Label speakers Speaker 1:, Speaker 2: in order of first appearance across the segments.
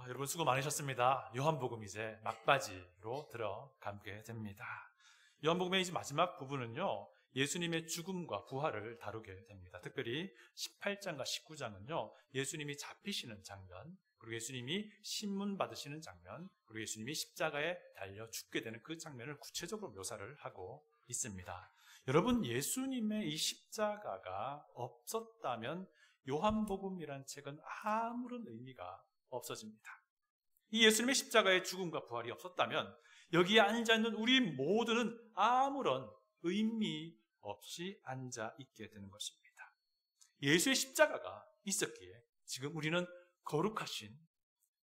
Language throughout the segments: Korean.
Speaker 1: 여러분 수고 많으셨습니다. 요한복음 이제 막바지로 들어가게 됩니다. 요한복음의 이제 마지막 부분은요, 예수님의 죽음과 부활을 다루게 됩니다. 특별히 18장과 19장은요, 예수님이 잡히시는 장면, 그리고 예수님이 신문 받으시는 장면, 그리고 예수님이 십자가에 달려 죽게 되는 그 장면을 구체적으로 묘사를 하고 있습니다. 여러분, 예수님의 이 십자가가 없었다면 요한복음이란 책은 아무런 의미가 없어집니다. 이 예수님의 십자가의 죽음과 부활이 없었다면 여기에 앉아있는 우리 모두는 아무런 의미 없이 앉아있게 되는 것입니다. 예수의 십자가가 있었기에 지금 우리는 거룩하신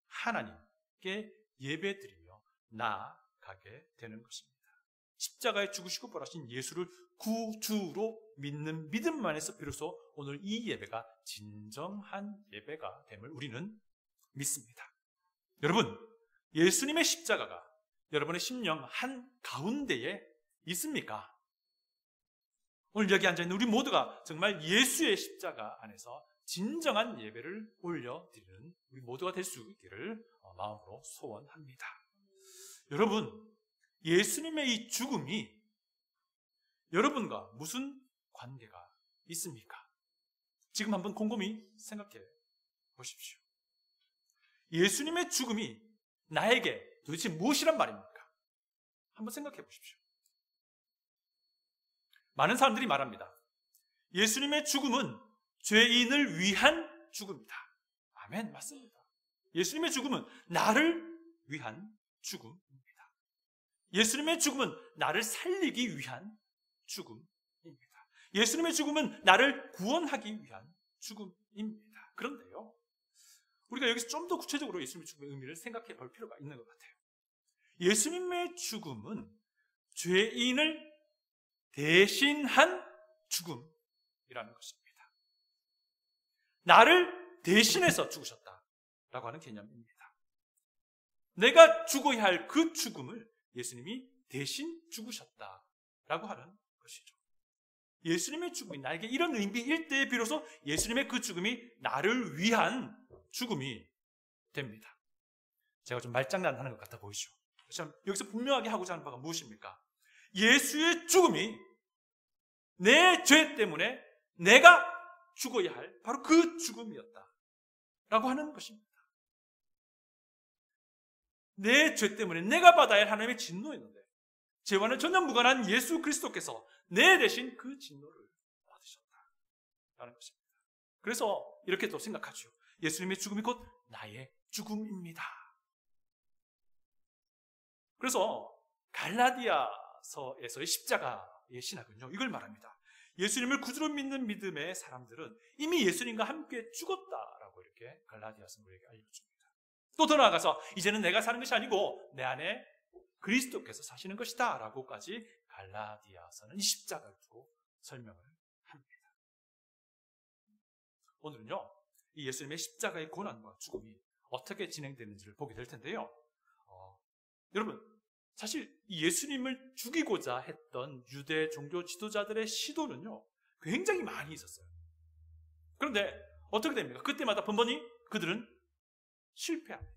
Speaker 1: 하나님께 예배드리며 나아가게 되는 것입니다. 십자가에 죽으시고 부활하신 예수를 구주로 믿는 믿음만에서 비로소 오늘 이 예배가 진정한 예배가 됨을 우리는 믿습니다. 여러분, 예수님의 십자가가 여러분의 심령 한가운데에 있습니까? 오늘 여기 앉아있는 우리 모두가 정말 예수의 십자가 안에서 진정한 예배를 올려드리는 우리 모두가 될 수 있기를 마음으로 소원합니다. 여러분, 예수님의 이 죽음이 여러분과 무슨 관계가 있습니까? 지금 한번 곰곰이 생각해 보십시오. 예수님의 죽음이 나에게 도대체 무엇이란 말입니까? 한번 생각해 보십시오. 많은 사람들이 말합니다. 예수님의 죽음은 죄인을 위한 죽음이다. 아멘, 맞습니다. 예수님의 죽음은 나를 위한 죽음입니다. 예수님의 죽음은 나를 살리기 위한 죽음입니다. 예수님의 죽음은 나를 구원하기 위한 죽음입니다. 그런데요, 우리가 여기서 좀 더 구체적으로 예수님의 죽음의 의미를 생각해 볼 필요가 있는 것 같아요. 예수님의 죽음은 죄인을 대신한 죽음이라는 것입니다. 나를 대신해서 죽으셨다라고 하는 개념입니다. 내가 죽어야 할 그 죽음을 예수님이 대신 죽으셨다라고 하는 것이죠. 예수님의 죽음이 나에게 이런 의미일 때에 비로소 예수님의 그 죽음이 나를 위한 죽음이 됩니다. 제가 좀 말장난하는 것 같아 보이죠? 여기서 분명하게 하고자 하는 바가 무엇입니까? 예수의 죽음이 내 죄 때문에 내가 죽어야 할 바로 그 죽음이었다라고 하는 것입니다. 내 죄 때문에 내가 받아야 할 하나님의 진노였는데 죄와는 전혀 무관한 예수 그리스도께서 내 대신 그 진노를 받으셨다라는 것입니다. 그래서 이렇게 또 생각하죠. 예수님의 죽음이 곧 나의 죽음입니다. 그래서 갈라디아서에서의 십자가의 신학은요, 이걸 말합니다. 예수님을 구주로 믿는 믿음의 사람들은 이미 예수님과 함께 죽었다라고 이렇게 갈라디아서는 우리에게 알려줍니다. 또 더 나아가서 이제는 내가 사는 것이 아니고 내 안에 그리스도께서 사시는 것이다 라고까지 갈라디아서는 이 십자가를 두고 설명을 합니다. 오늘은요, 이 예수님의 십자가의 고난과 죽음이 어떻게 진행되는지를 보게 될 텐데요. 여러분, 사실 예수님을 죽이고자 했던 유대 종교 지도자들의 시도는요, 굉장히 많이 있었어요. 그런데 어떻게 됩니까? 그때마다 번번이 그들은 실패합니다.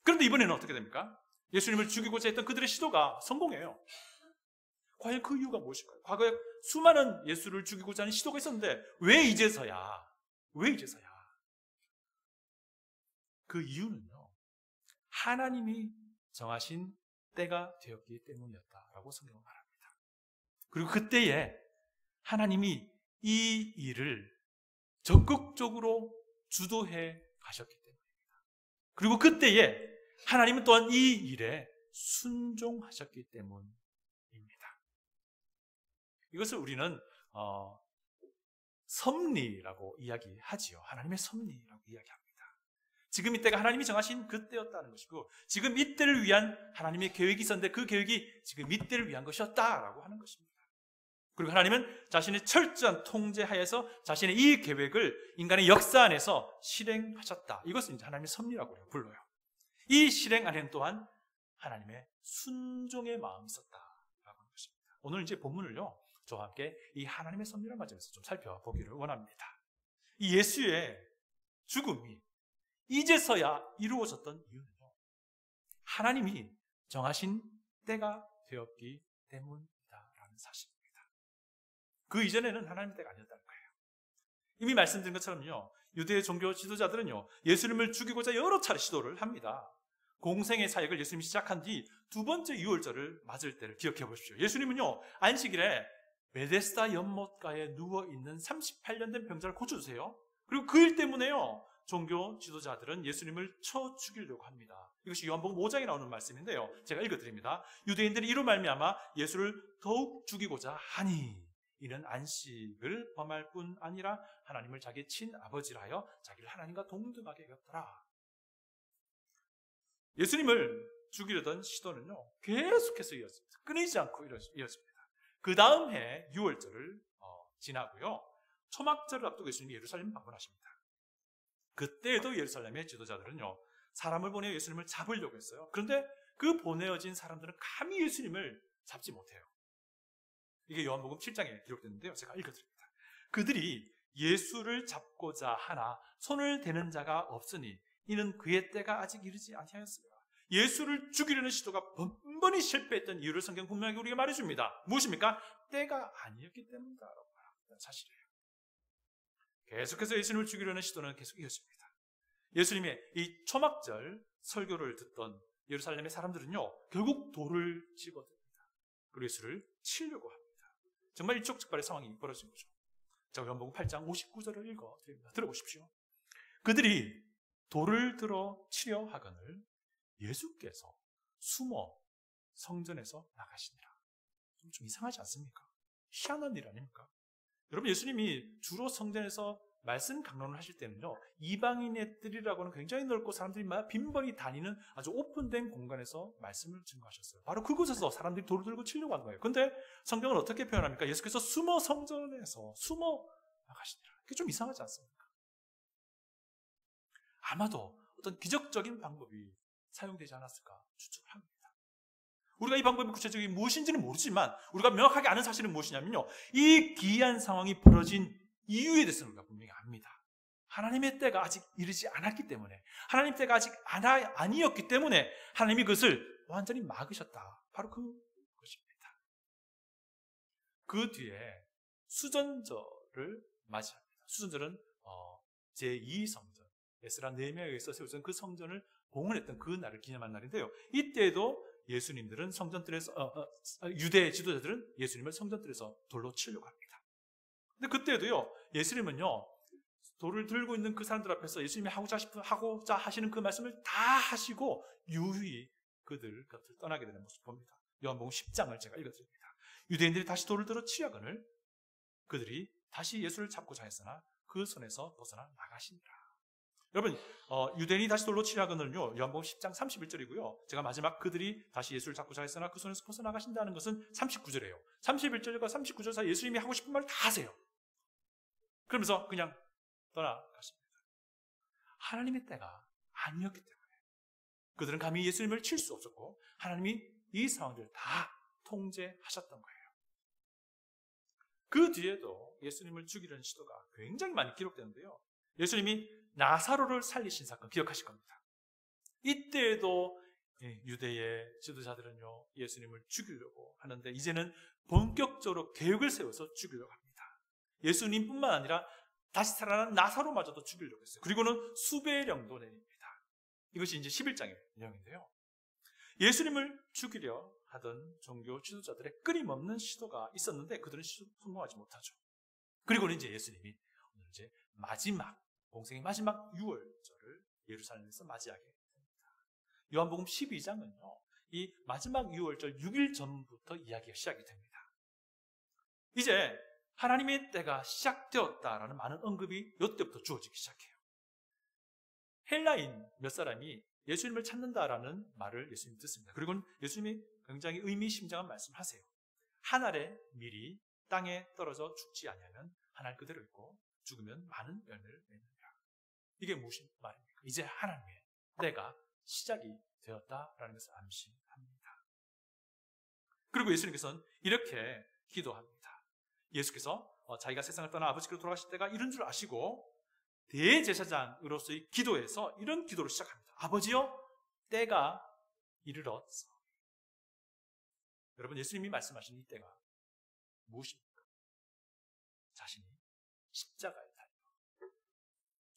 Speaker 1: 그런데 이번에는 어떻게 됩니까? 예수님을 죽이고자 했던 그들의 시도가 성공해요. 과연 그 이유가 무엇일까요? 과거에 수많은 예수를 죽이고자 하는 시도가 있었는데 왜 이제서야? 그 이유는요, 하나님이 정하신 때가 되었기 때문이었다라고 성경은 말합니다. 그리고 그때에 하나님이 이 일을 적극적으로 주도해 가셨기 때문입니다. 그리고 그때에 하나님은 또한 이 일에 순종하셨기 때문입니다. 이것을 우리는 섭리라고 이야기하지요. 하나님의 섭리라고 이야기합니다. 지금 이때가 하나님이 정하신 그때였다는 것이고, 지금 이때를 위한 하나님의 계획이 있었는데 그 계획이 지금 이때를 위한 것이었다라고 하는 것입니다. 그리고 하나님은 자신의 철저한 통제하에서 자신의 이 계획을 인간의 역사 안에서 실행하셨다. 이것을 이제 하나님의 섭리라고 불러요. 이 실행 안에는 또한 하나님의 순종의 마음이 있었다라고 하는 것입니다. 오늘 이제 본문을요, 저와 함께 이 하나님의 섭리라는 관점에서 좀 살펴보기를 원합니다. 이 예수의 죽음이 이제서야 이루어졌던 이유는요, 하나님이 정하신 때가 되었기 때문이다라는 사실입니다. 그 이전에는 하나님의 때가 아니었다는 거예요. 이미 말씀드린 것처럼요, 유대 종교 지도자들은요, 예수님을 죽이고자 여러 차례 시도를 합니다. 공생의 사역을 예수님이 시작한 뒤 두 번째 유월절을 맞을 때를 기억해 보십시오. 예수님은요, 안식일에 베데스다 연못가에 누워있는 38년 된 병자를 고쳐주세요. 그리고 그 일 때문에요, 종교 지도자들은 예수님을 쳐 죽이려고 합니다. 이것이 요한복음 5장에 나오는 말씀인데요, 제가 읽어드립니다. 유대인들이 이로 말미암아 예수를 더욱 죽이고자 하니 이는 안식을 범할 뿐 아니라 하나님을 자기의 친아버지라 하여 자기를 하나님과 동등하게 여겼더라. 예수님을 죽이려던 시도는요, 계속해서 이어집니다. 끊이지 않고 이어집니다. 그 다음 해 6월절을 지나고요, 초막절을 앞두고 예수님이 예루살렘 방문하십니다. 그때에도 예루살렘의 지도자들은요, 사람을 보내 예수님을 잡으려고 했어요. 그런데 그 보내어진 사람들은 감히 예수님을 잡지 못해요. 이게 요한복음 7장에 기록됐는데요, 제가 읽어드립니다. 그들이 예수를 잡고자 하나 손을 대는 자가 없으니 이는 그의 때가 아직 이르지 아니하였습니다. 예수를 죽이려는 시도가 번번이 실패했던 이유를 성경 분명히 우리에게 말해줍니다. 무엇입니까? 때가 아니었기 때문이다라고 말합니다. 사실이에요. 계속해서 예수님을 죽이려는 시도는 계속 이어집니다. 예수님의 이 초막절 설교를 듣던 예루살렘의 사람들은요, 결국 돌을 집어듭니다. 그리고 예수를 치려고 합니다. 정말 일촉즉발의 상황이 벌어진 거죠. 자, 요한복음 8장 59절을 읽어드립니다. 들어보십시오. 그들이 돌을 들어 치려 하거늘 예수께서 숨어 성전에서 나가시니라. 좀 이상하지 않습니까? 희한한 일 아닙니까? 여러분, 예수님이 주로 성전에서 말씀 강론을 하실 때는요, 이방인들이라고는 굉장히 넓고 사람들이 빈번히 다니는 아주 오픈된 공간에서 말씀을 증거하셨어요. 바로 그곳에서 사람들이 돌을 들고 치려고 하는 거예요. 그런데 성경은 어떻게 표현합니까? 예수께서 숨어 성전에서 숨어 나가시니라. 그게 좀 이상하지 않습니까? 아마도 어떤 기적적인 방법이 사용되지 않았을까 추측을 합니다. 우리가 이 방법이 구체적인 무엇인지는 모르지만 우리가 명확하게 아는 사실은 무엇이냐면요, 이 기이한 상황이 벌어진 이유에 대해서는 우리가 분명히 압니다. 하나님의 때가 아직 이르지 않았기 때문에, 하나님의 때가 아직 아니었기 때문에 하나님이 그것을 완전히 막으셨다. 바로 그것입니다. 그 뒤에 수전절을 맞이합니다. 수전절은 제2성전, 에스라 네헤미야에 의해서 세워진 그 성전을 봉헌했던 그 날을 기념한 날인데요, 이때에도 예수님들은 성전뜰에서 유대 지도자들은 예수님을 성전뜰에서 돌로 치려고 합니다. 근데 그때도요, 예수님은요, 돌을 들고 있는 그 사람들 앞에서 예수님이 하고자 하시는 그 말씀을 다 하시고 유유히 그들 곁을 떠나게 되는 모습을 봅니다. 요한복음 10장을 제가 읽어드립니다. 유대인들이 다시 돌을 들어 치려거늘 그들이 다시 예수를 잡고자 했으나 그 손에서 벗어나 나가시니라. 여러분, 유대인이 다시 돌로 치려거늘요, 요한복음 10장 31절이고요. 제가 마지막 그들이 다시 예수를 잡고자 했으나 그 손에서 벗어나가신다는 것은 39절이에요. 31절과 39절 사이 예수님이 하고 싶은 말을 다 하세요. 그러면서 그냥 떠나가십니다. 하나님의 때가 아니었기 때문에 그들은 감히 예수님을 칠 수 없었고 하나님이 이 상황들을 다 통제하셨던 거예요. 그 뒤에도 예수님을 죽이려는 시도가 굉장히 많이 기록되는데요, 예수님이 나사로를 살리신 사건 기억하실 겁니다. 이때에도 유대의 지도자들은요, 예수님을 죽이려고 하는데 이제는 본격적으로 계획을 세워서 죽이려고 합니다. 예수님뿐만 아니라 다시 살아난 나사로마저도 죽이려고 했어요. 그리고는 수배령도 내립니다. 이것이 이제 11장의 내용인데요, 예수님을 죽이려 하던 종교 지도자들의 끊임없는 시도가 있었는데 그들은 성공하지 못하죠. 그리고는 이제 예수님이 오늘 이제 공생의 마지막 6월절을 예루살렘에서 맞이하게 됩니다. 요한복음 12장은요, 이 마지막 6월절 6일 전부터 이야기가 시작이 됩니다. 이제 하나님의 때가 시작되었다라는 많은 언급이 이때부터 주어지기 시작해요. 헬라인 몇 사람이 예수님을 찾는다라는 말을 예수님이 듣습니다. 그리고는 예수님이 굉장히 의미심장한 말씀을 하세요. 한 알의 밀이 땅에 떨어져 죽지 아니하면 한 알 그대로 있고 죽으면 많은 열매를 맺느니라. 이게 무슨 말입니까? 이제 하나님의 때가 시작이 되었다라는 것을 암시합니다. 그리고 예수님께서는 이렇게 기도합니다. 예수께서 자기가 세상을 떠나 아버지께로 돌아가실 때가 이른 줄 아시고 대제사장으로서의 기도에서 이런 기도를 시작합니다. 아버지여, 때가 이르렀어. 여러분, 예수님이 말씀하신 이 때가 무엇입니까? 자신이 십자가에 달려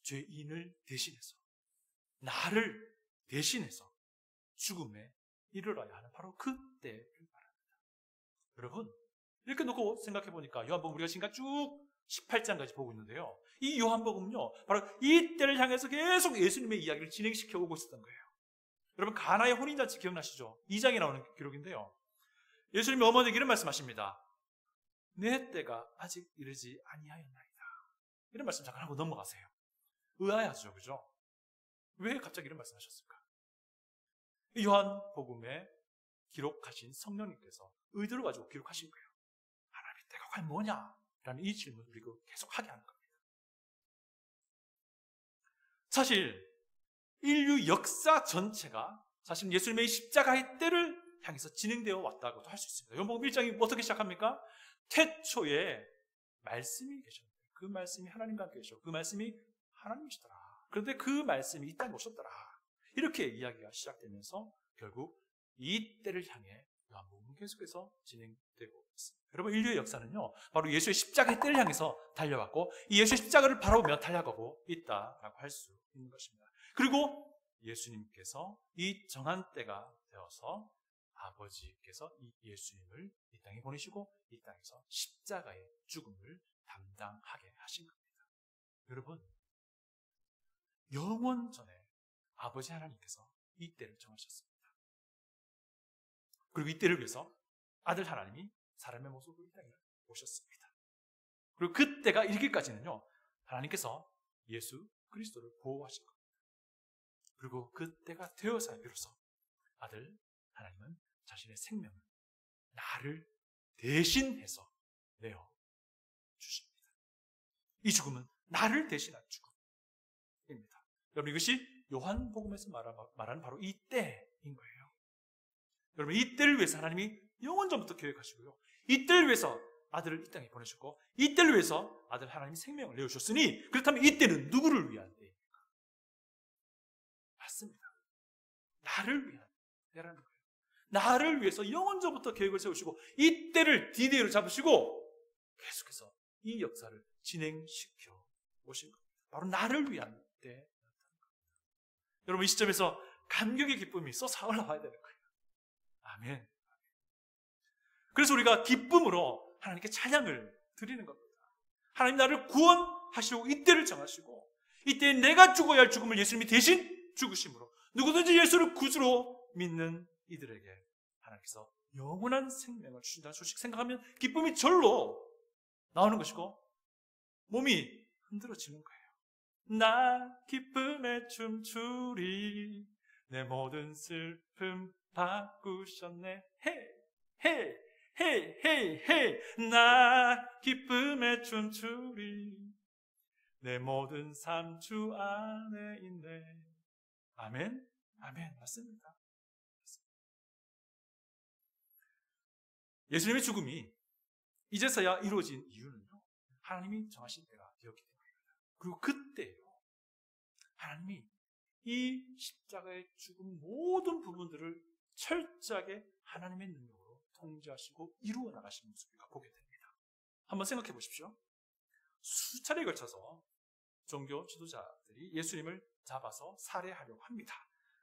Speaker 1: 죄인을 대신해서, 나를 대신해서 죽음에 이르러야 하는 바로 그 때를 말합니다. 여러분, 이렇게 놓고 생각해 보니까 요한복음 우리가 지금까지 쭉 18장까지 보고 있는데요, 이 요한복음은요 바로 이 때를 향해서 계속 예수님의 이야기를 진행시켜 오고 있었던 거예요. 여러분, 가나의 혼인잔치 기억나시죠? 2장에 나오는 기록인데요, 예수님이 어머니에게 이런 말씀하십니다. 내 때가 아직 이르지 아니하였나이다. 이런 말씀 잠깐 하고 넘어가세요. 의아해하죠, 그죠? 왜 갑자기 이런 말씀하셨을까? 요한복음에 기록하신 성령님께서 의도를 가지고 기록하신 거예요. 하나님의 때가 과연 뭐냐? 라는 이 질문을 우리가 계속 하게 하는 겁니다. 사실 인류 역사 전체가 사실 예수님의 십자가의 때를 향해서 진행되어 왔다고도 할 수 있습니다. 요한복음 1장이 어떻게 시작합니까? 태초에 말씀이 계셨는데 그 말씀이 하나님과 함께 계시고 그 말씀이 하나님이시더라. 그런데 그 말씀이 이 땅에 오셨더라. 이렇게 이야기가 시작되면서 결국 이 때를 향해 요한복음은 계속해서 진행되고 있습니다. 여러분, 인류의 역사는요 바로 예수의 십자가의 때를 향해서 달려왔고 이 예수의 십자가를 바라보며 달려가고 있다라고 할 수 있는 것입니다. 그리고 예수님께서 이 정한 때가 되어서 아버지께서 이 예수님을 이 땅에 보내시고 이 땅에서 십자가의 죽음을 담당하게 하신 겁니다. 여러분, 영원 전에 아버지 하나님께서 이 때를 정하셨습니다. 그리고 이 때를 위해서 아들 하나님이 사람의 모습으로 이 땅에 오셨습니다. 그리고 그 때가 이르기까지는요 하나님께서 예수 그리스도를 보호하신 겁니다. 그리고 그 때가 되어서 비로소 아들 하나님은 자신의 생명을 나를 대신해서 내어 주십니다. 이 죽음은 나를 대신한 죽음입니다. 여러분, 이것이 요한복음에서 말하는 바로 이 때인 거예요. 여러분, 이 때를 위해서 하나님이 영원전부터 계획하시고요, 이 때를 위해서 아들을 이 땅에 보내셨고 이 때를 위해서 아들 하나님이 생명을 내어주셨으니, 그렇다면 이 때는 누구를 위한 때입니까? 맞습니다. 나를 위한 때라는 거예요. 나를 위해서 영원전부터 계획을 세우시고 이 때를 디데이로 잡으시고 계속해서 이 역사를 진행시켜 오신 겁니다. 바로 나를 위한 때. 여러분, 이 시점에서 감격의 기쁨이 쏟아 올라와야 되는 거예요. 아멘. 그래서 우리가 기쁨으로 하나님께 찬양을 드리는 겁니다. 하나님, 나를 구원하시고 이 때를 정하시고 이 때에 내가 죽어야 할 죽음을 예수님이 대신 죽으심으로 누구든지 예수를 구주로 믿는 이들에게 하나님께서 영원한 생명을 주신다는 소식 생각하면 기쁨이 절로 나오는 것이고 몸이 흔들어지는 거예요. 나 기쁨에 춤추리, 내 모든 슬픔 바꾸셨네. 헤이 헤이 헤이 헤이, 나 기쁨에 춤추리, 내 모든 삶 주 안에 있네. 아멘. 아멘. 맞습니다. 예수님의 죽음이 이제서야 이루어진 이유는요, 하나님이 정하신 때가 되었기 때문입니다. 그리고 그때요, 하나님이 이 십자가의 죽음 모든 부분들을 철저하게 하나님의 능력으로 통제하시고 이루어 나가시는 모습을 우리가 보게 됩니다. 한번 생각해 보십시오. 수차례에 걸쳐서 종교 지도자들이 예수님을 잡아서 살해하려고 합니다.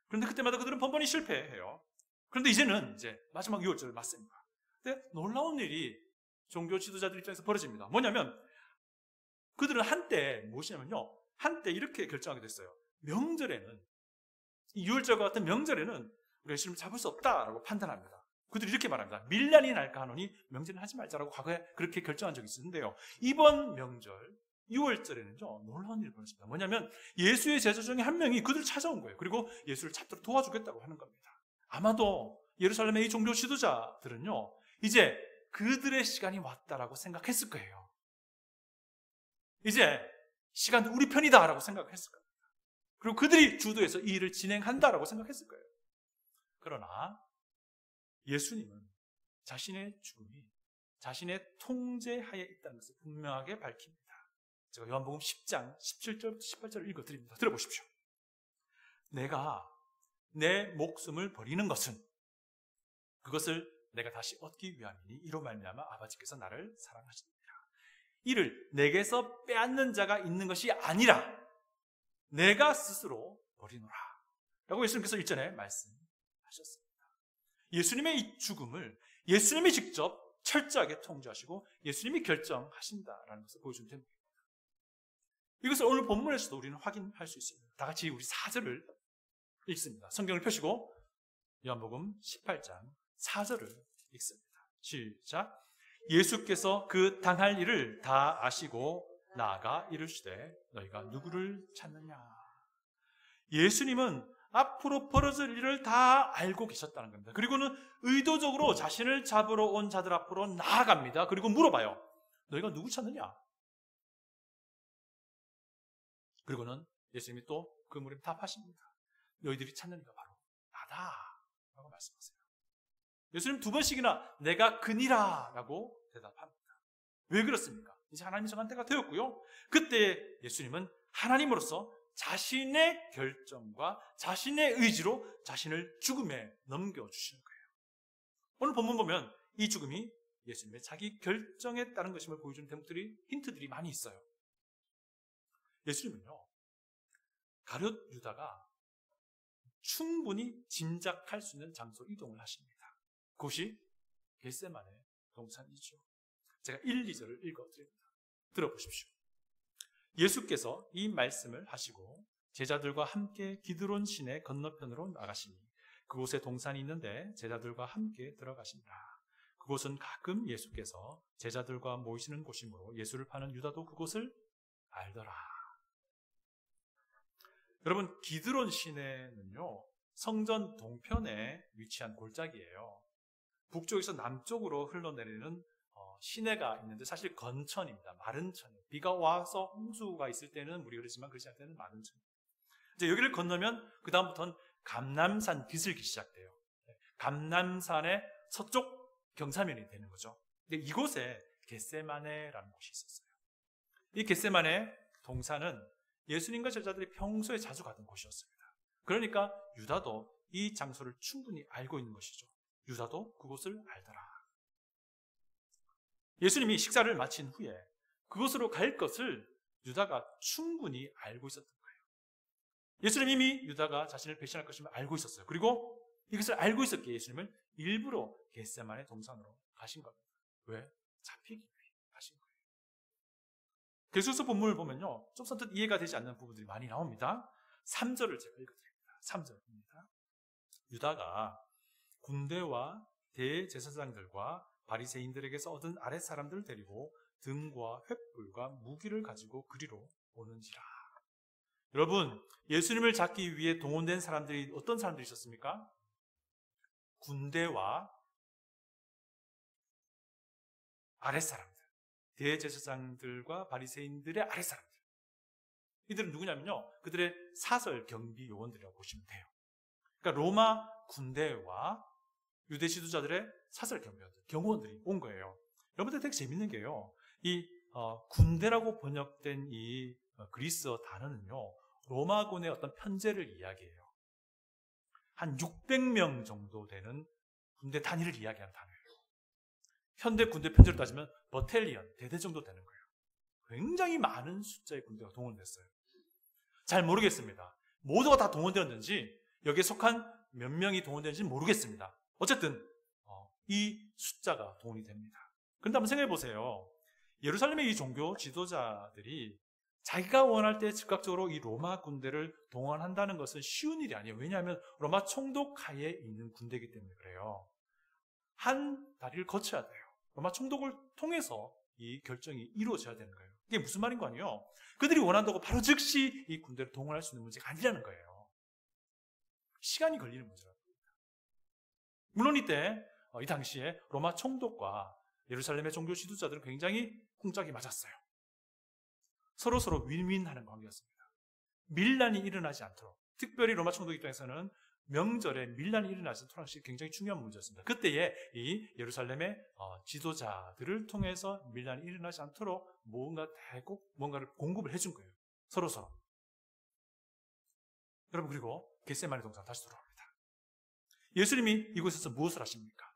Speaker 1: 그런데 그때마다 그들은 번번이 실패해요. 그런데 이제는 이제 마지막 유월절을 맞습니다. 근데 놀라운 일이 종교 지도자들 입장에서 벌어집니다. 뭐냐면 그들은 한때 무엇이냐면요, 한때 이렇게 결정하게 됐어요. 명절에는, 이 유월절과 같은 명절에는 우리가 예수님을 잡을 수 없다라고 판단합니다. 그들이 이렇게 말합니다. 밀란이 날까 하노니 명절은 하지 말자라고 과거에 그렇게 결정한 적이 있었는데요, 이번 명절 유월절에는요 놀라운 일이 벌어집니다. 뭐냐면 예수의 제자 중에 한 명이 그들을 찾아온 거예요. 그리고 예수를 잡도록 도와주겠다고 하는 겁니다. 아마도 예루살렘의 이 종교 지도자들은요 이제 그들의 시간이 왔다라고 생각했을 거예요. 이제 시간도 우리 편이다라고 생각했을 겁니다. 그리고 그들이 주도해서 이 일을 진행한다라고 생각했을 거예요. 그러나 예수님은 자신의 죽음이 자신의 통제하에 있다는 것을 분명하게 밝힙니다. 제가 요한복음 10장 17절부터 18절을 읽어드립니다. 들어보십시오. 내가 내 목숨을 버리는 것은 그것을 내가 다시 얻기 위함이니 이로 말미암아 아버지께서 나를 사랑하시느니라. 이를 내게서 빼앗는 자가 있는 것이 아니라 내가 스스로 버리노라 라고 예수님께서 일전에 말씀하셨습니다. 예수님의 이 죽음을 예수님이 직접 철저하게 통제하시고 예수님이 결정하신다라는 것을 보여주는 대목입니다. 이것을 오늘 본문에서도 우리는 확인할 수 있습니다. 다 같이 우리 4절을 읽습니다. 성경을 펴시고 요한복음 18장 4절을 읽습니다. 시작. 예수께서 그 당할 일을 다 아시고 나아가 이르시되 너희가 누구를 찾느냐. 예수님은 앞으로 벌어질 일을 다 알고 계셨다는 겁니다. 그리고는 의도적으로 자신을 잡으러 온 자들 앞으로 나아갑니다. 그리고 물어봐요. 너희가 누구 찾느냐? 그리고는 예수님이 또 그 물음에 답하십니다. 너희들이 찾는 이가 바로 나다 라고 말씀하세요. 예수님 2번씩이나 내가 그니라 라고 대답합니다. 왜 그렇습니까? 이제 하나님이 정한 때가 되었고요. 그때 예수님은 하나님으로서 자신의 결정과 자신의 의지로 자신을 죽음에 넘겨주시는 거예요. 오늘 본문 보면 이 죽음이 예수님의 자기 결정에 따른 것임을 보여주는 대목들이, 힌트들이 많이 있어요. 예수님은요, 가룟 유다가 충분히 짐작할 수 있는 장소로 이동을 하십니다. 그것이 겟세마네 동산이죠. 제가 1, 2절을 읽어드립니다. 들어보십시오. 예수께서 이 말씀을 하시고 제자들과 함께 기드론 시내 건너편으로 나가시니 그곳에 동산이 있는데 제자들과 함께 들어가시니라. 그곳은 가끔 예수께서 제자들과 모이시는 곳이므로 예수를 파는 유다도 그곳을 알더라. 여러분, 기드론 시내는요, 성전 동편에 위치한 골짜기예요. 북쪽에서 남쪽으로 흘러내리는 시내가 있는데 사실 건천입니다. 마른 천이에요. 비가 와서 홍수가 있을 때는 물이 흐르지만 그렇지 않을 때는 마른 천. 이제 여기를 건너면 그 다음부터는 감람산 기슭이 시작돼요. 감람산의 서쪽 경사면이 되는 거죠. 근데 이곳에 겟세마네라는 곳이 있었어요. 이 겟세마네 동산은 예수님과 제자들이 평소에 자주 가던 곳이었습니다. 그러니까 유다도 이 장소를 충분히 알고 있는 것이죠. 유다도 그곳을 알더라. 예수님이 식사를 마친 후에 그곳으로 갈 것을 유다가 충분히 알고 있었던 거예요. 예수님 이미 유다가 자신을 배신할 것임을 알고 있었어요. 그리고 이것을 알고 있었기에 예수님은 일부러 겟세마네 동산으로 가신 겁니다. 왜? 잡히기 위해 가신 거예요. 계속해서 본문을 보면요, 좀 선뜻 이해가 되지 않는 부분들이 많이 나옵니다. 3절을 제가 읽어드립니다. 3절입니다. 유다가 군대와 대제사장들과 바리새인들에게서 얻은 아랫사람들을 데리고 등과 횃불과 무기를 가지고 그리로 오는지라. 여러분, 예수님을 잡기 위해 동원된 사람들이 어떤 사람들이 있었습니까? 군대와 아랫사람들, 대제사장들과 바리새인들의 아랫사람들. 이들은 누구냐면요, 그들의 사설 경비 요원들이라고 보시면 돼요. 그러니까 로마 군대와 유대 지도자들의 사설 경비원들, 경호원들이 온 거예요. 여러분들 되게 재밌는 게요, 이 군대라고 번역된 이 그리스어 단어는요, 로마군의 어떤 편제를 이야기해요. 한 600명 정도 되는 군대 단위를 이야기하는 단어예요. 현대 군대 편제로 따지면 버텔리언, 대대 정도 되는 거예요. 굉장히 많은 숫자의 군대가 동원됐어요. 잘 모르겠습니다. 모두가 다 동원되었는지, 여기에 속한 몇 명이 동원되는지는 모르겠습니다. 어쨌든 이 숫자가 동원이 됩니다. 그런데 한번 생각해 보세요. 예루살렘의 이 종교 지도자들이 자기가 원할 때 즉각적으로 이 로마 군대를 동원한다는 것은 쉬운 일이 아니에요. 왜냐하면 로마 총독 하에 있는 군대이기 때문에 그래요. 한 다리를 거쳐야 돼요. 로마 총독을 통해서 이 결정이 이루어져야 되는 거예요. 이게 무슨 말인 거 아니에요? 그들이 원한다고 바로 즉시 이 군대를 동원할 수 있는 문제가 아니라는 거예요. 시간이 걸리는 문제라는 겁니다. 물론 이 당시에 로마 총독과 예루살렘의 종교 지도자들은 굉장히 쿵짝이 맞았어요. 서로 윈윈하는 관계였습니다. 밀란이 일어나지 않도록, 특별히 로마 총독 입장에서는 명절에 밀란이 일어나서 토랑식이 굉장히 중요한 문제였습니다. 그때에 이 예루살렘의 지도자들을 통해서 밀란이 일어나지 않도록 뭔가를 공급을 해준 거예요. 서로. 여러분, 그리고 겟세마네 동산 다시 돌아옵니다. 예수님이 이곳에서 무엇을 하십니까?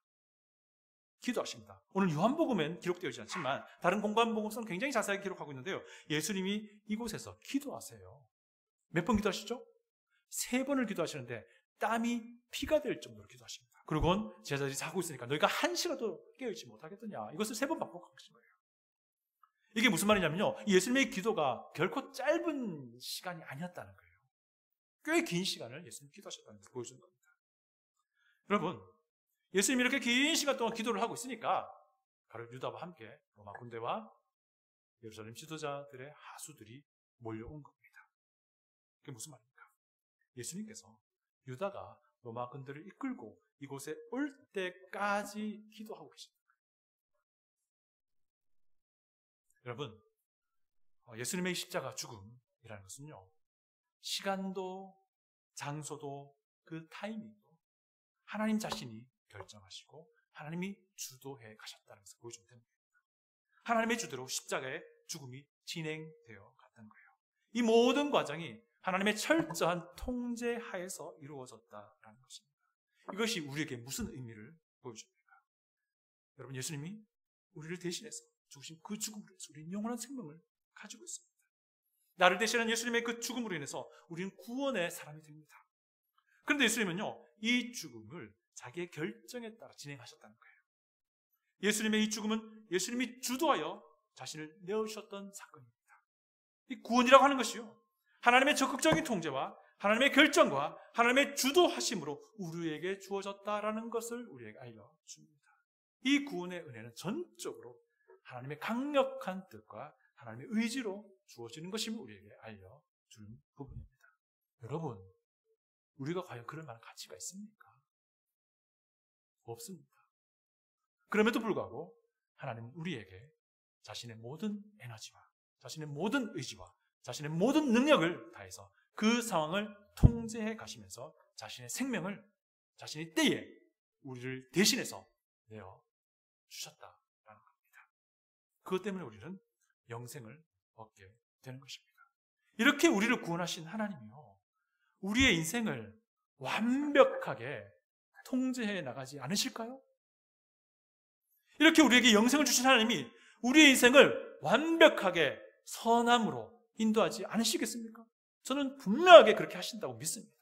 Speaker 1: 기도하십니다. 오늘 요한복음엔 기록되어 있지 않지만 다른 공관복음서는 굉장히 자세하게 기록하고 있는데요. 예수님이 이곳에서 기도하세요. 몇 번 기도하시죠? 3번을 기도하시는데 땀이 피가 될 정도로 기도하십니다. 그리고는 제자들이 자고 있으니까 너희가 1시간도 깨어있지 못하겠더냐. 이것을 3번 반복하신 거예요. 이게 무슨 말이냐면요. 예수님의 기도가 결코 짧은 시간이 아니었다는 거예요. 꽤 긴 시간을 예수님이 기도하셨다는 것을 보여주는 겁니다. 여러분, 예수님이 이렇게 긴 시간 동안 기도를 하고 있으니까 바로 유다와 함께 로마 군대와 예루살렘 지도자들의 하수들이 몰려온 겁니다. 그게 무슨 말입니까? 예수님께서 유다가 로마 군대를 이끌고 이곳에 올 때까지 기도하고 계십니다. 여러분, 예수님의 십자가 죽음이라는 것은요, 시간도 장소도 그 타이밍도 하나님 자신이 결정하시고 하나님이 주도해 가셨다는 것을 보여주면 됩니다. 하나님의 주대로 십자가의 죽음이 진행되어 갔다는 거예요. 이 모든 과정이 하나님의 철저한 통제 하에서 이루어졌다는 것입니다. 이것이 우리에게 무슨 의미를 보여줍니까? 여러분, 예수님이 우리를 대신해서 죽으신 그 죽음으로 해서 우리는 영원한 생명을 가지고 있습니다. 나를 대신한 예수님의 그 죽음으로 인해서 우리는 구원의 사람이 됩니다. 그런데 예수님은요, 이 죽음을 자기의 결정에 따라 진행하셨다는 거예요. 예수님의 이 죽음은 예수님이 주도하여 자신을 내어주셨던 사건입니다. 이 구원이라고 하는 것이요, 하나님의 적극적인 통제와 하나님의 결정과 하나님의 주도하심으로 우리에게 주어졌다라는 것을 우리에게 알려줍니다. 이 구원의 은혜는 전적으로 하나님의 강력한 뜻과 하나님의 의지로 주어지는 것임을 우리에게 알려주는 부분입니다. 여러분, 우리가 과연 그럴 만한 가치가 있습니까? 없습니다. 그럼에도 불구하고 하나님은 우리에게 자신의 모든 에너지와 자신의 모든 의지와 자신의 모든 능력을 다해서 그 상황을 통제해 가시면서 자신의 생명을 자신의 때에 우리를 대신해서 내어 주셨다라는 겁니다. 그것 때문에 우리는 영생을 얻게 되는 것입니다. 이렇게 우리를 구원하신 하나님이요, 우리의 인생을 완벽하게 통제해 나가지 않으실까요? 이렇게 우리에게 영생을 주신 하나님이 우리의 인생을 완벽하게 선함으로 인도하지 않으시겠습니까? 저는 분명하게 그렇게 하신다고 믿습니다.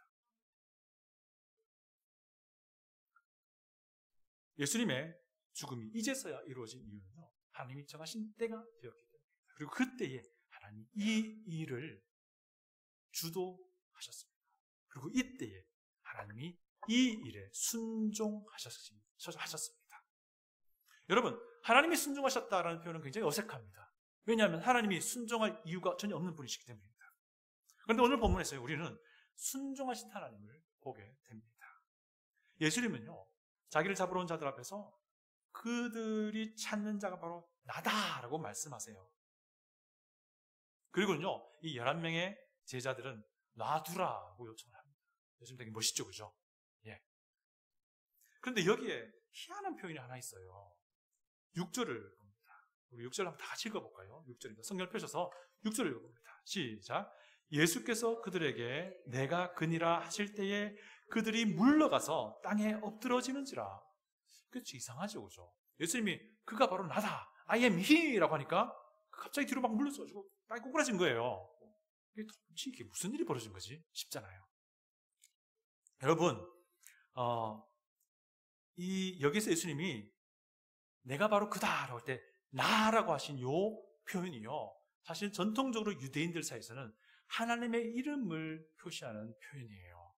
Speaker 1: 예수님의 죽음이 이제서야 이루어진 이유는요, 하나님이 정하신 때가 되었기 때문입니다. 그리고 그때에 하나님이 이 일을 주도하셨습니다. 그리고 이때에 하나님이 이 일에 순종하셨습니다. 여러분, 하나님이 순종하셨다라는 표현은 굉장히 어색합니다. 왜냐하면 하나님이 순종할 이유가 전혀 없는 분이시기 때문입니다. 그런데 오늘 본문에서 우리는 순종하신 하나님을 보게 됩니다. 예수님은요, 자기를 잡으러 온 자들 앞에서 그들이 찾는 자가 바로 나다라고 말씀하세요. 그리고는요, 이 11명의 제자들은 놔두라고 요청을 합니다. 요즘 되게 멋있죠, 그죠? 예. 그런데 여기에 희한한 표현이 하나 있어요. 6절을 봅니다. 우리 6절 한번 다 같이 읽어볼까요? 6절입니다. 성경을 펴셔서 6절을 읽어봅니다. 시작. 예수께서 그들에게 내가 그니라 하실 때에 그들이 물러가서 땅에 엎드러지는지라. 그렇지, 이상하죠, 그죠? 예수님이 그가 바로 나다, I am he 라고 하니까 갑자기 뒤로 막 물러서가지고 땅에 꼬꾸라진 거예요. 이게 무슨 일이 벌어진 거지? 싶잖아요. 여러분, 여기서 예수님이 내가 바로 그다라고 할 때 나라고 하신 요 표현이요, 사실 전통적으로 유대인들 사이에서는 하나님의 이름을 표시하는 표현이에요.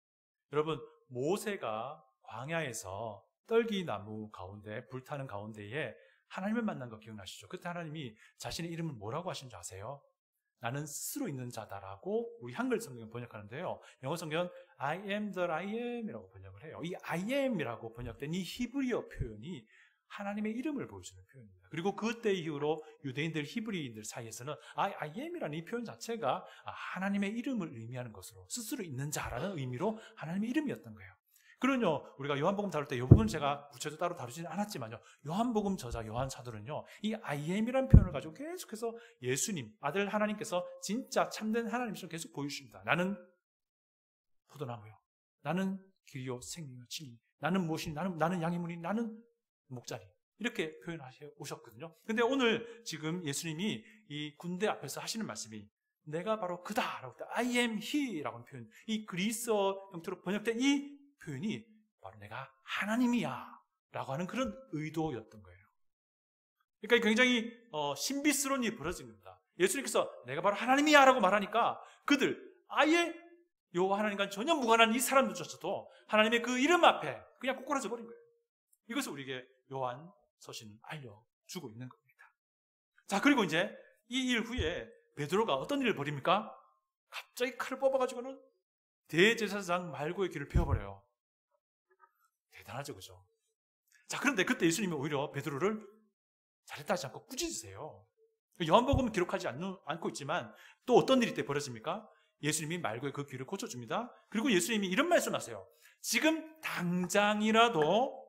Speaker 1: 여러분, 모세가 광야에서 떨기나무 가운데 불타는 가운데에 하나님을 만난 거 기억나시죠? 그때 하나님이 자신의 이름을 뭐라고 하신 줄 아세요? 나는 스스로 있는 자다라고 우리 한글 성경은 번역하는데요, 영어 성경은 I am that I am 이라고 번역을 해요. 이 I am 이라고 번역된 이 히브리어 표현이 하나님의 이름을 보여주는 표현입니다. 그리고 그때 이후로 유대인들, 히브리인들 사이에서는 I am이라는 이 표현 자체가 하나님의 이름을 의미하는 것으로 스스로 있는 자라는 의미로 하나님의 이름이었던 거예요. 그럼요, 우리가 요한복음 다룰 때 이 부분은 제가 구체적으로 따로 다루지는 않았지만요, 요한복음 저자 요한 사도는요, 이 I am이라는 표현을 가지고 계속해서 예수님, 아들 하나님께서 진짜 참된 하나님처럼 계속 보여주십니다. 나는 포도나무요, 나는 길이요 생명이요 진리, 나는 무엇이니, 나는 양의 문이, 나는 목자리, 이렇게 표현하셔 오셨거든요. 근데 오늘 지금 예수님이 이 군대 앞에서 하시는 말씀이 내가 바로 그다라고 I am he라고 하는 표현, 이 그리스어 형태로 번역된 이 표현이 바로 내가 하나님이야 라고 하는 그런 의도였던 거예요. 그러니까 굉장히 신비스러운 일이 벌어진 겁니다. 예수님께서 내가 바로 하나님이야 라고 말하니까 그들 아예 여호와 하나님과 전혀 무관한 이 사람들조차도 하나님의 그 이름 앞에 그냥 꼬꾸라져 버린 거예요. 이것을 우리에게 요한 서신은 알려주고 있는 겁니다. 자, 그리고 이제 이 일 후에 베드로가 어떤 일을 벌입니까? 갑자기 칼을 뽑아가지고는 대제사장 말고의 길을 베어버려요. 대단하죠, 그죠? 자, 그런데 그때 예수님이 오히려 베드로를 잘했다 하지 않고 꾸짖으세요. 요한복음은 기록하지 않고 있지만 또 어떤 일이 때 벌어집니까? 예수님이 말고의 그 귀를 고쳐줍니다. 그리고 예수님이 이런 말씀하세요. 지금 당장이라도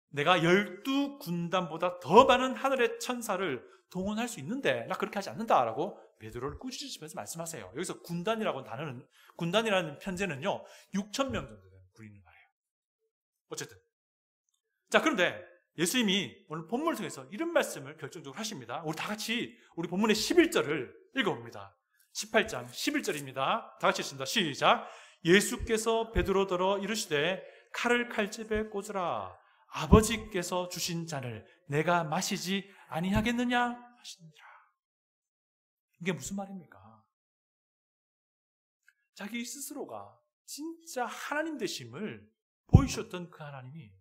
Speaker 1: 내가 12군단보다 더 많은 하늘의 천사를 동원할 수 있는데 나 그렇게 하지 않는다라고 베드로를 꾸짖으시면서 말씀하세요. 여기서 군단이라는 단어는, 군단이라는 편제는요 6,000명 정도 되는 군인을 말해요. 어쨌든 자, 그런데 예수님이 오늘 본문을 통해서 이런 말씀을 결정적으로 하십니다. 우리 다 같이 우리 본문의 11절을 읽어봅니다. 18장 11절입니다. 다 같이 읽습니다. 시작. 예수께서 베드로더러 이르시되 칼을 칼집에 꽂으라. 아버지께서 주신 잔을 내가 마시지 아니하겠느냐 하시니라. 이게 무슨 말입니까? 자기 스스로가 진짜 하나님 되심을 보이셨던 그 하나님이,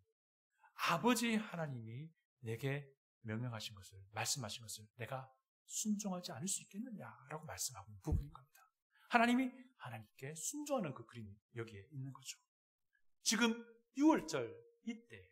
Speaker 1: 아버지 하나님이 내게 명령하신 것을, 말씀하신 것을 내가 순종하지 않을 수 있겠느냐라고 말씀하고 있는 부분인 겁니다. 하나님이 하나님께 순종하는 그 그림이 여기에 있는 거죠. 지금 6월절 이때,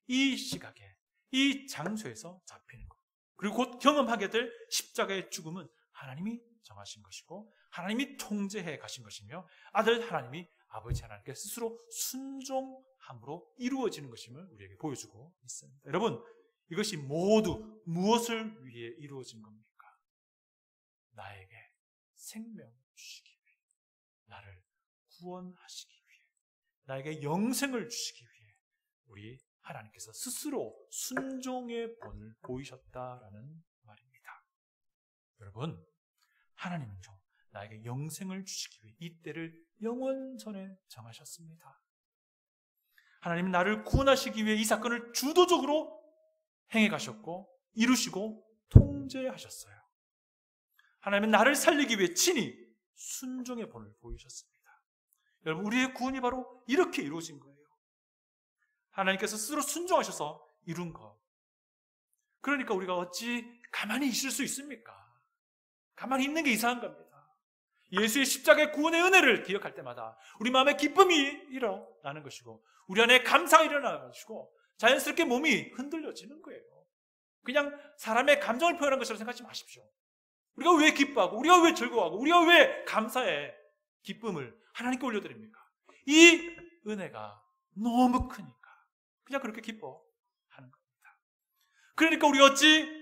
Speaker 1: 이 시각에, 이 장소에서 잡히는 것, 그리고 곧 경험하게 될 십자가의 죽음은 하나님이 정하신 것이고 하나님이 통제해 가신 것이며 아들 하나님이 아버지 하나님께 스스로 순종함으로 이루어지는 것임을 우리에게 보여주고 있습니다. 여러분, 이것이 모두 무엇을 위해 이루어진 겁니까? 나에게 생명 주시기 위해, 나를 구원하시기 위해, 나에게 영생을 주시기 위해 우리 하나님께서 스스로 순종의 본을 보이셨다라는 말입니다. 여러분, 하나님은요 나에게 영생을 주시기 위해 이 때를 영원전에 정하셨습니다. 하나님은 나를 구원하시기 위해 이 사건을 주도적으로 행해 가셨고 이루시고 통제하셨어요. 하나님은 나를 살리기 위해 친히 순종의 본을 보이셨습니다. 여러분, 우리의 구원이 바로 이렇게 이루어진 거예요. 하나님께서 스스로 순종하셔서 이룬 것. 그러니까 우리가 어찌 가만히 있을 수 있습니까? 가만히 있는 게 이상한 겁니다. 예수의 십자가의 구원의 은혜를 기억할 때마다 우리 마음에 기쁨이 일어나는 것이고 우리 안에 감사가 일어나는 것이고 자연스럽게 몸이 흔들려지는 거예요. 그냥 사람의 감정을 표현한 것처럼 생각하지 마십시오. 우리가 왜 기뻐하고 우리가 왜 즐거워하고 우리가 왜 감사의 기쁨을 하나님께 올려드립니까? 이 은혜가 너무 크니까 그냥 그렇게 기뻐하는 겁니다. 그러니까 우리 어찌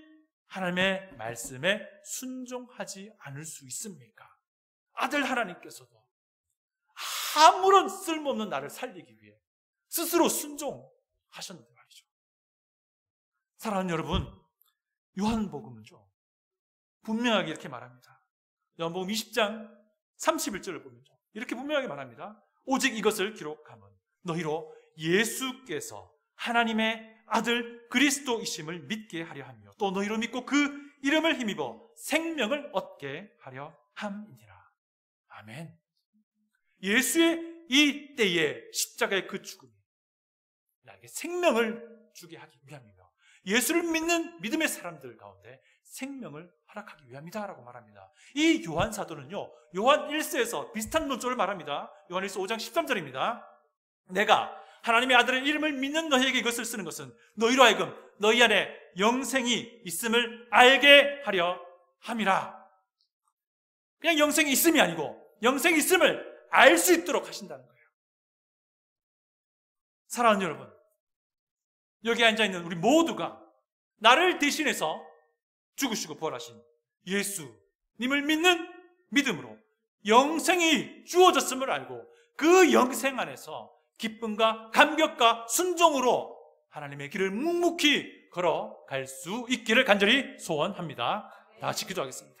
Speaker 1: 하나님의 말씀에 순종하지 않을 수 있습니까? 아들 하나님께서도 아무런 쓸모없는 나를 살리기 위해 스스로 순종하셨는데 말이죠. 사랑하는 여러분, 요한복음은요 분명하게 이렇게 말합니다. 요한복음 20장 31절을 보면 이렇게 분명하게 말합니다. 오직 이것을 기록하면 너희로 예수께서 하나님의 아들 그리스도이심을 믿게 하려 하며 또 너희로 믿고 그 이름을 힘입어 생명을 얻게 하려 함이니라. 아멘. 예수의 이 때에 십자가의 그 죽음이 나에게 생명을 주게 하기 위함이며 예수를 믿는 믿음의 사람들 가운데 생명을 허락하기 위함이다라고 말합니다. 이 요한 사도는요 요한 1서에서 비슷한 논조를 말합니다. 요한 1서 5장 13절입니다. 내가 하나님의 아들의 이름을 믿는 너희에게 이것을 쓰는 것은 너희로 하여금 너희 안에 영생이 있음을 알게 하려 함이라. 그냥 영생이 있음이 아니고 영생이 있음을 알 수 있도록 하신다는 거예요. 사랑하는 여러분, 여기 앉아있는 우리 모두가 나를 대신해서 죽으시고 부활하신 예수님을 믿는 믿음으로 영생이 주어졌음을 알고 그 영생 안에서 기쁨과 감격과 순종으로 하나님의 길을 묵묵히 걸어갈 수 있기를 간절히 소원합니다. 다 같이 기도하겠습니다.